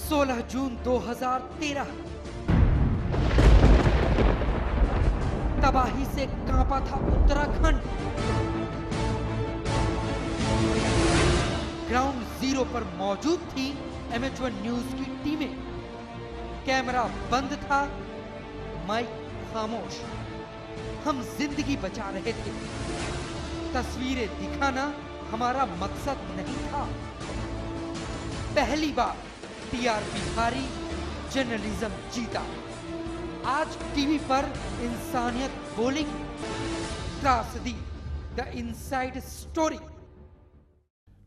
16 जून 2013 तबाही से कांपा था उत्तराखंड। ग्राउंड जीरो पर मौजूद थी MH1 न्यूज की टीमें। कैमरा बंद था, माइक खामोश। हम जिंदगी बचा रहे थे। तस्वीरें दिखाना हमारा मकसद नहीं था। पहली बार TRP हारी, जर्नलिज्म जीता। आज टीवी पर इंसानियत बोलेगी। त्रासदी, द इनसाइड स्टोरी।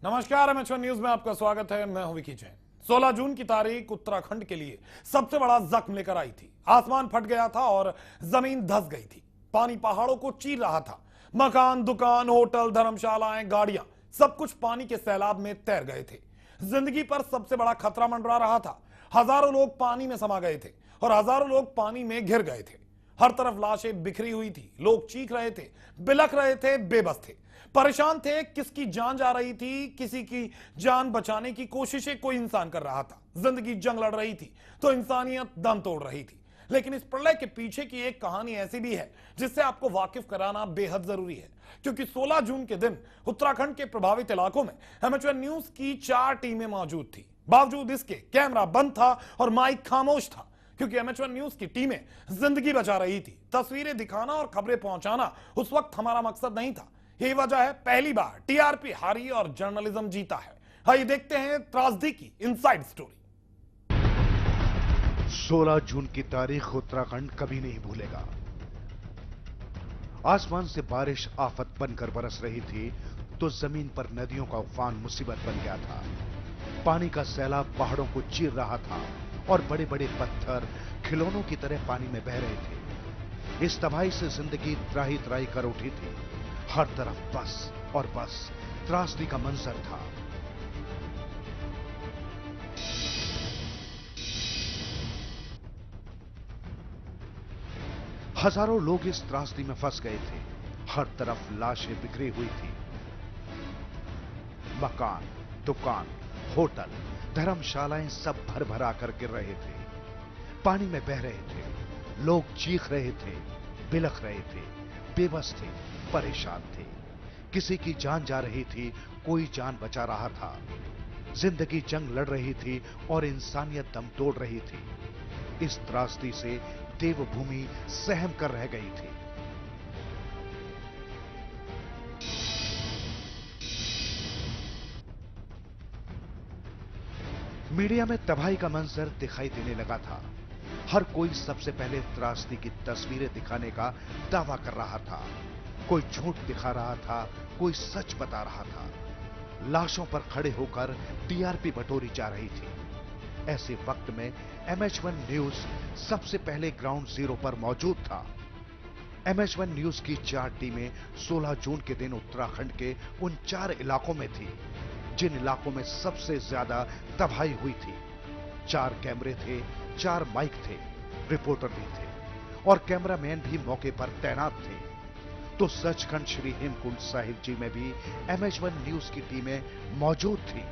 नमस्कार, MH1 न्यूज में आपका स्वागत है। मैं हूं विकी जैन। 16 जून की तारीख उत्तराखंड के लिए सबसे बड़ा जख्म लेकर आई थी। आसमान फट गया था और जमीन धंस गई थी। पानी पहाड़ों को चीर रहा था। मकान, दुकान, होटल, धर्मशालाएं, गाड़ियां, सब कुछ पानी के सैलाब में तैर गए थे। जिंदगी पर सबसे बड़ा खतरा मंडरा रहा था। हजारों लोग पानी में समा गए थे और हजारों लोग पानी में घिर गए थे। हर तरफ लाशें बिखरी हुई थी। लोग चीख रहे थे, बिलख रहे थे, बेबस थे, परेशान थे। किसकी जान जा रही थी, किसी की जान बचाने की कोशिशें कोई इंसान कर रहा था। जिंदगी जंग लड़ रही थी तो इंसानियत दम तोड़ रही थी। लेकिन इस प्रलय के पीछे की एक कहानी ऐसी भी है जिससे आपको वाकिफ कराना बेहद जरूरी है, क्योंकि 16 जून के दिन उत्तराखंड के प्रभावित इलाकों में MH1 न्यूज की 4 टीमें मौजूद थी। बावजूद इसके कैमरा बंद था और माइक खामोश था, क्योंकि MH1 न्यूज की टीमें जिंदगी बचा रही थी। तस्वीरें दिखाना और खबरें पहुंचाना उस वक्त हमारा मकसद नहीं था। यही वजह है पहली बार TRP हारी और जर्नलिज्म जीता है। आइए देखते हैं त्रासदी की इनसाइड स्टोरी। 16 जून की तारीख उत्तराखंड कभी नहीं भूलेगा। आसमान से बारिश आफत बनकर बरस रही थी तो जमीन पर नदियों का उफान मुसीबत बन गया था। पानी का सैलाब पहाड़ों को चीर रहा था और बड़े बड़े पत्थर खिलौनों की तरह पानी में बह रहे थे। इस तबाही से जिंदगी त्राही त्राही कर उठी थी। हर तरफ बस और बस त्रासदी का मंजर था। हजारों लोग इस त्रासदी में फंस गए थे। हर तरफ लाशें बिखरी हुई थी। मकान, दुकान, होटल, धर्मशालाएं सब भर भरा कर गिर रहे थे। पानी में बह रहे थे। लोग चीख रहे थे, बिलख रहे थे, बेबस थे, परेशान थे। किसी की जान जा रही थी, कोई जान बचा रहा था। जिंदगी जंग लड़ रही थी और इंसानियत दम तोड़ रही थी। इस त्रासदी से देवभूमि सहम कर रह गई थी। मीडिया में तबाही का मंजर दिखाई देने लगा था। हर कोई सबसे पहले त्रासदी की तस्वीरें दिखाने का दावा कर रहा था। कोई झूठ दिखा रहा था, कोई सच बता रहा था। लाशों पर खड़े होकर TRP बटोरी जा रही थी। ऐसे वक्त में MH1 न्यूज सबसे पहले ग्राउंड जीरो पर मौजूद था। MH1 न्यूज की 4 टीमें 16 जून के दिन उत्तराखंड के उन 4 इलाकों में थी जिन इलाकों में सबसे ज्यादा तबाही हुई थी। 4 कैमरे थे, 4 माइक थे, रिपोर्टर भी थे और कैमरामैन भी मौके पर तैनात थे। तो सचखंड श्री हेमकुंड साहिब जी में भी MH1 न्यूज की टीमें मौजूद थी।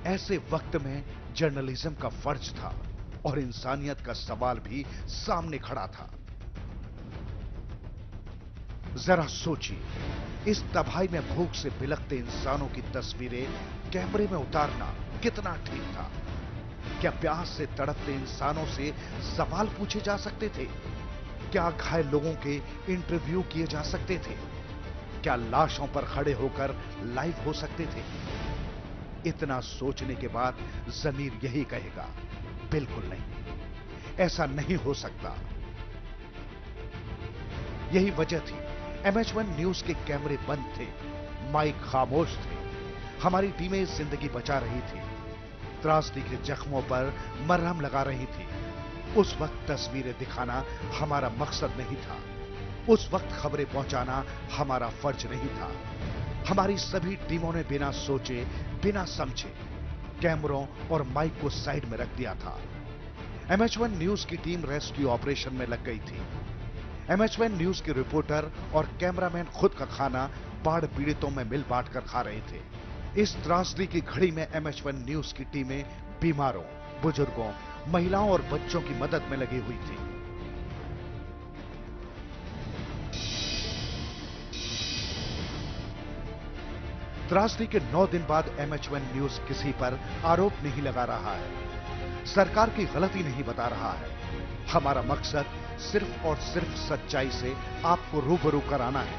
ऐसे वक्त में जर्नलिज्म का फर्ज था और इंसानियत का सवाल भी सामने खड़ा था। जरा सोचिए, इस तबाही में भूख से बिलखते इंसानों की तस्वीरें कैमरे में उतारना कितना ठीक था। क्या प्यास से तड़पते इंसानों से सवाल पूछे जा सकते थे? क्या घायल लोगों के इंटरव्यू किए जा सकते थे? क्या लाशों पर खड़े होकर लाइव हो सकते थे? इतना सोचने के बाद जमीर यही कहेगा, बिल्कुल नहीं, ऐसा नहीं हो सकता। यही वजह थी MH1 न्यूज के कैमरे बंद थे, माइक खामोश थे। हमारी टीमें जिंदगी बचा रही थी, त्रासदी के जख्मों पर मरहम लगा रही थी। उस वक्त तस्वीरें दिखाना हमारा मकसद नहीं था। उस वक्त खबरें पहुंचाना हमारा फर्ज नहीं था। हमारी सभी टीमों ने बिना सोचे, बिना समझे कैमरों और माइक को साइड में रख दिया था। MH1 न्यूज की टीम रेस्क्यू ऑपरेशन में लग गई थी। MH1 न्यूज के रिपोर्टर और कैमरामैन खुद का खाना बाढ़ पीड़ितों में मिल बांट कर खा रहे थे। इस त्रासदी की घड़ी में MH1 न्यूज की टीमें बीमारों, बुजुर्गों, महिलाओं और बच्चों की मदद में लगी हुई थी। त्रासदी के 9 दिन बाद MH1 न्यूज किसी पर आरोप नहीं लगा रहा है, सरकार की गलती नहीं बता रहा है। हमारा मकसद सिर्फ और सिर्फ सच्चाई से आपको रूबरू कराना है,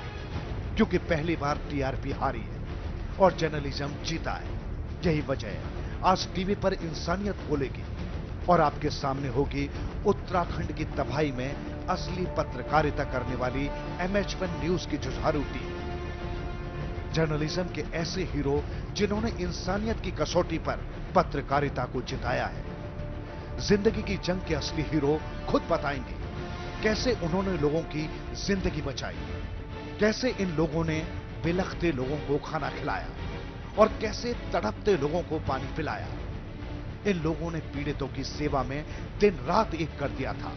क्योंकि पहली बार टीआरपी हारी है और जर्नलिज्म जीता है। यही वजह है आज टीवी पर इंसानियत बोलेगी और आपके सामने होगी उत्तराखंड की तबाही में असली पत्रकारिता करने वाली MH1 न्यूज की जुझारू टीम। जर्नलिज्म के ऐसे हीरो जिन्होंने इंसानियत की कसौटी पर पत्रकारिता को जिताया है। जिंदगी की जंग के असली हीरो खुद बताएंगे कैसे उन्होंने लोगों की जिंदगी बचाई, कैसे इन लोगों ने बिलखते लोगों को खाना खिलाया और कैसे तड़पते लोगों को पानी पिलाया। इन लोगों ने पीड़ितों की सेवा में दिन रात एक कर दिया था।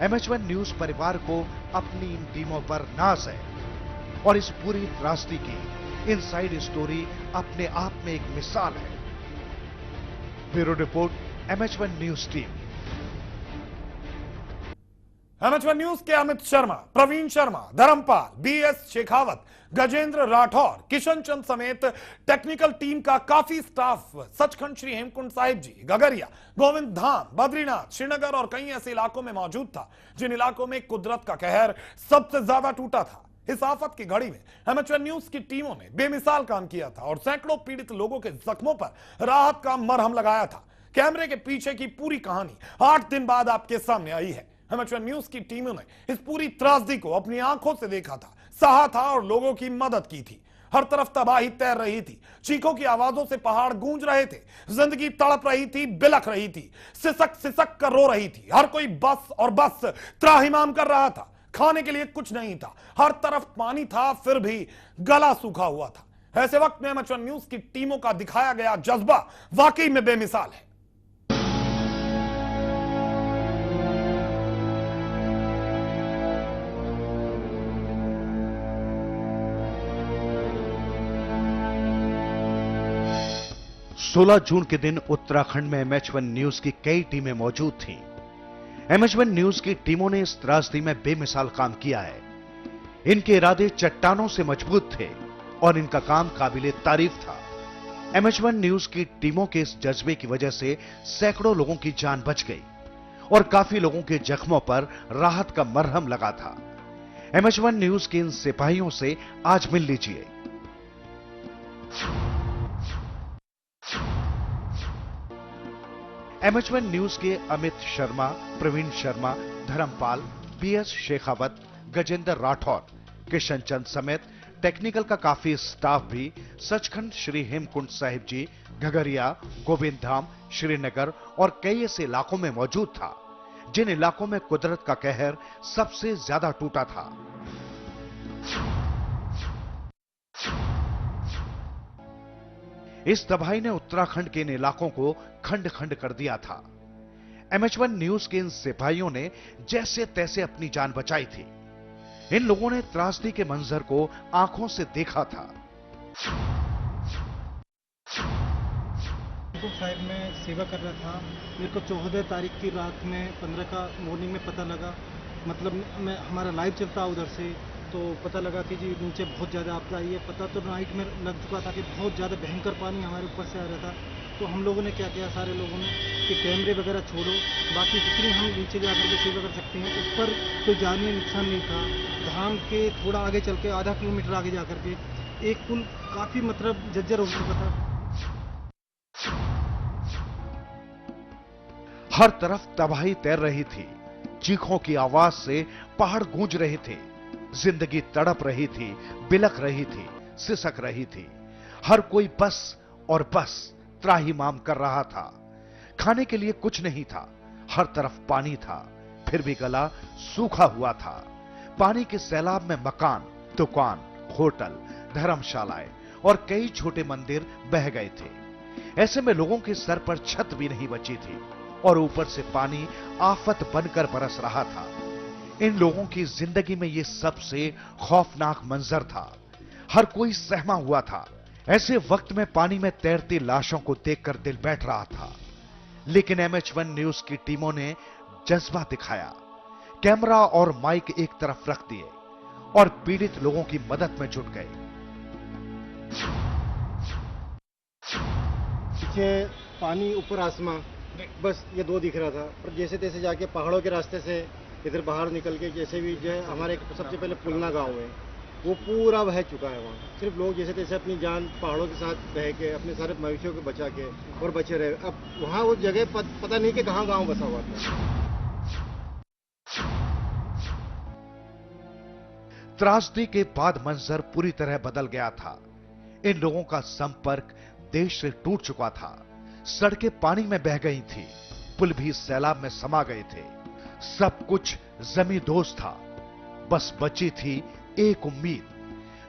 MH1 न्यूज परिवार को अपनी इन टीमों पर नाज है और इस पूरी त्रासदी की इनसाइड स्टोरी अपने आप में एक मिसाल है। Bureau report, MH1 news team. MH1 news के अमित शर्मा, प्रवीण शर्मा, धर्मपाल, BS शेखावत, गजेंद्र राठौर, किशन चंद समेत टेक्निकल टीम का काफी स्टाफ सचखंड श्री हेमकुंड साहिब जी, गगरिया, गोविंद धाम, बद्रीनाथ, श्रीनगर और कई ऐसे इलाकों में मौजूद था जिन इलाकों में कुदरत का कहर सबसे ज्यादा टूटा था। इस आफत की घड़ी में MH1 न्यूज की टीमों ने बेमिसाल काम किया था और सैकड़ों पीड़ित लोगों के जख्मों पर राहत का मरहम लगाया था। कैमरे के पीछे की पूरी कहानी 8 दिन बाद आपके सामने आई है। MH1 न्यूज की टीमों ने इस पूरी त्रासदी को अपनी आंखों से देखा था, सहा था और लोगों की मदद की थी। हर तरफ तबाही तैर रही थी, चीखों की आवाजों से पहाड़ गूंज रहे थे, जिंदगी तड़प रही थी, बिलख रही थी, सिसक सिसक कर रो रही थी। हर कोई बस और बस त्राहिमाम कर रहा था। खाने के लिए कुछ नहीं था, हर तरफ पानी था, फिर भी गला सूखा हुआ था। ऐसे वक्त में MH1 न्यूज की टीमों का दिखाया गया जज्बा वाकई में बेमिसाल है। सोलह जून के दिन उत्तराखंड में MH1 न्यूज की कई टीमें मौजूद थीं। MH1 न्यूज की टीमों ने इस त्रासदी में बेमिसाल काम किया है। इनके इरादे चट्टानों से मजबूत थे और इनका काम काबिले तारीफ था। MH1 न्यूज की टीमों के इस जज्बे की वजह से सैकड़ों लोगों की जान बच गई और काफी लोगों के जख्मों पर राहत का मरहम लगा था। MH1 न्यूज के इन सिपाहियों से आज मिल लीजिए। MH1 न्यूज के अमित शर्मा, प्रवीण शर्मा, धर्मपाल, BS शेखावत, गजेंद्र राठौर, किशन चंद समेत टेक्निकल का काफी स्टाफ भी सचखंड श्री हेमकुंड साहिब जी, घगरिया, गोविंद धाम, श्रीनगर और कई ऐसे इलाकों में मौजूद था जिन इलाकों में कुदरत का कहर सबसे ज्यादा टूटा था। इस तबाही ने उत्तराखंड के इन इलाकों को खंड खंड कर दिया था। MH1 न्यूज के इन सिपाहियों ने जैसे तैसे अपनी जान बचाई थी। इन लोगों ने त्रासदी के मंजर को आंखों से देखा था। साहिब में सेवा कर रहा था। मेरे को 14 तारीख की रात में 15 का मॉर्निंग में पता लगा, मतलब मैं हमारा लाइव चलता उधर से, तो पता लगा कि जी नीचे बहुत ज़्यादा आपदा आई है। पता तो नाइट में लग चुका था कि बहुत ज़्यादा भयंकर पानी हमारे ऊपर से आ रहा था। तो हम लोगों ने क्या किया, सारे लोगों ने, कि कैमरे वगैरह छोड़ो, बाकी जितनी हम नीचे जाकर के सेवा कर सकते हैं। ऊपर कोई जानी नुकसान नहीं था। धाम के थोड़ा आगे चल के आधा किलोमीटर आगे जा करके एक पुल काफ़ी मतलब जर्जर हो चुका था। हर तरफ तबाही तैर रही थी, चीखों की आवाज से पहाड़ गूंज रहे थे, जिंदगी तड़प रही थी, बिलख रही थी, सिसक रही थी। हर कोई बस और बस त्राहिमाम कर रहा था। खाने के लिए कुछ नहीं था, हर तरफ पानी था, फिर भी गला सूखा हुआ था। पानी के सैलाब में मकान, दुकान, होटल, धर्मशालाएं और कई छोटे मंदिर बह गए थे। ऐसे में लोगों के सर पर छत भी नहीं बची थी। और ऊपर से पानी आफत बनकर बरस रहा था। इन लोगों की जिंदगी में यह सबसे खौफनाक मंजर था। हर कोई सहमा हुआ था। ऐसे वक्त में पानी में तैरती लाशों को देखकर दिल बैठ रहा था। लेकिन MH1 न्यूज की टीमों ने जज्बा दिखाया। कैमरा और माइक एक तरफ रख दिए और पीड़ित लोगों की मदद में जुट गए। पीछे पानी, ऊपर आसमां, बस ये दो दिख रहा था। और जैसे तैसे जाके पहाड़ों के रास्ते से इधर बाहर निकल के, जैसे भी जो है हमारे सबसे पहले पुलना गांव है, वो पूरा बह चुका है। वहाँ सिर्फ लोग जैसे तैसे अपनी जान पहाड़ों के साथ बह के अपने सारे मवेशियों को बचा के और बचे रहे। अब वहाँ वो जगह पता नहीं कि कहाँ गांव बसा हुआ था। त्रासदी के बाद मंजर पूरी तरह बदल गया था। इन लोगों का संपर्क देश से टूट चुका था। सड़कें पानी में बह गई थी, पुल भी सैलाब में समा गए थे। सब कुछ जमींदोज था। बस बची थी एक उम्मीद,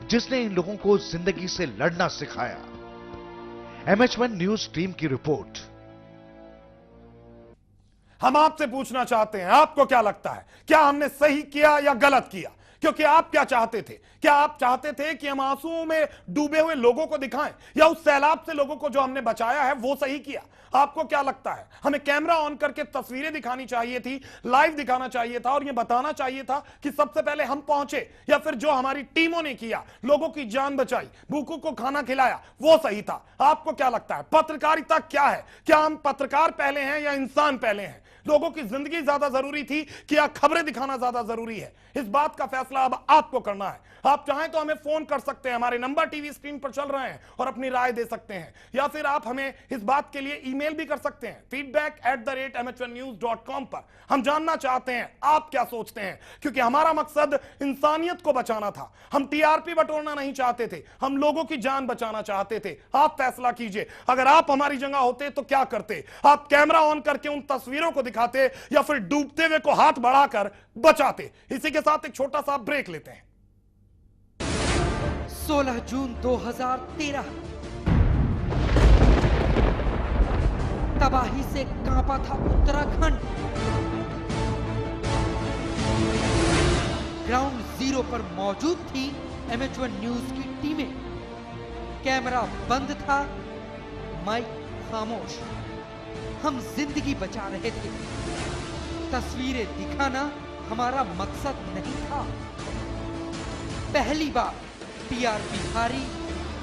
जिसने इन लोगों को जिंदगी से लड़ना सिखाया। MH1 न्यूज टीम की रिपोर्ट। हम आपसे पूछना चाहते हैं, आपको क्या लगता है, क्या हमने सही किया या गलत किया? क्योंकि आप क्या चाहते थे? क्या आप चाहते थे कि हम आंसुओं में डूबे हुए लोगों को दिखाएं, या उस सैलाब से लोगों को जो हमने बचाया है वो सही किया? आपको क्या लगता है? हमें कैमरा ऑन करके तस्वीरें दिखानी चाहिए थी, लाइव दिखाना चाहिए था और यह बताना चाहिए था कि सबसे पहले हम पहुंचे, या फिर जो हमारी टीमों ने किया, लोगों की जान बचाई, भूखों को खाना खिलाया, वो सही था? आपको क्या लगता है? पत्रकारिता क्या है? क्या हम पत्रकार पहले हैं या इंसान पहले हैं? लोगों की जिंदगी ज्यादा जरूरी थी कि या खबरें दिखाना ज्यादा जरूरी है? इस बात का फैसला अब आपको करना है। आप चाहें तो हमें फोन कर सकते हैं, हमारे नंबर टीवी स्क्रीन पर चल रहे हैं, और अपनी राय दे सकते हैं, या फिर आप हमें इस बात के लिए ईमेल भी कर सकते हैं feedback@mh1news.com पर। हम जानना चाहते हैं आप क्या सोचते हैं, क्योंकि हमारा मकसद इंसानियत को बचाना था। हम TRP बटोरना नहीं चाहते थे, हम लोगों की जान बचाना चाहते थे। आप फैसला कीजिए, अगर आप हमारी जगह होते तो क्या करते? आप कैमरा ऑन करके उन तस्वीरों को दिखाते, या फिर डूबते हुए को हाथ बढ़ाकर बचाते? इसी के साथ एक छोटा सा ब्रेक लेते हैं। 16 जून 2013 तबाही से कांपा था उत्तराखंड। ग्राउंड जीरो पर मौजूद थी MH1 न्यूज की टीमें। कैमरा बंद था, माइक खामोश। हम जिंदगी बचा रहे थे। तस्वीरें दिखाना हमारा मकसद नहीं था। पहली बार TRP हारी,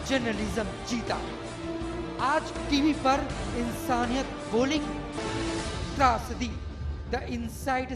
जर्नलिज्म जीता। आज टीवी पर इंसानियत बोलेगी। त्रासदी, द इनसाइड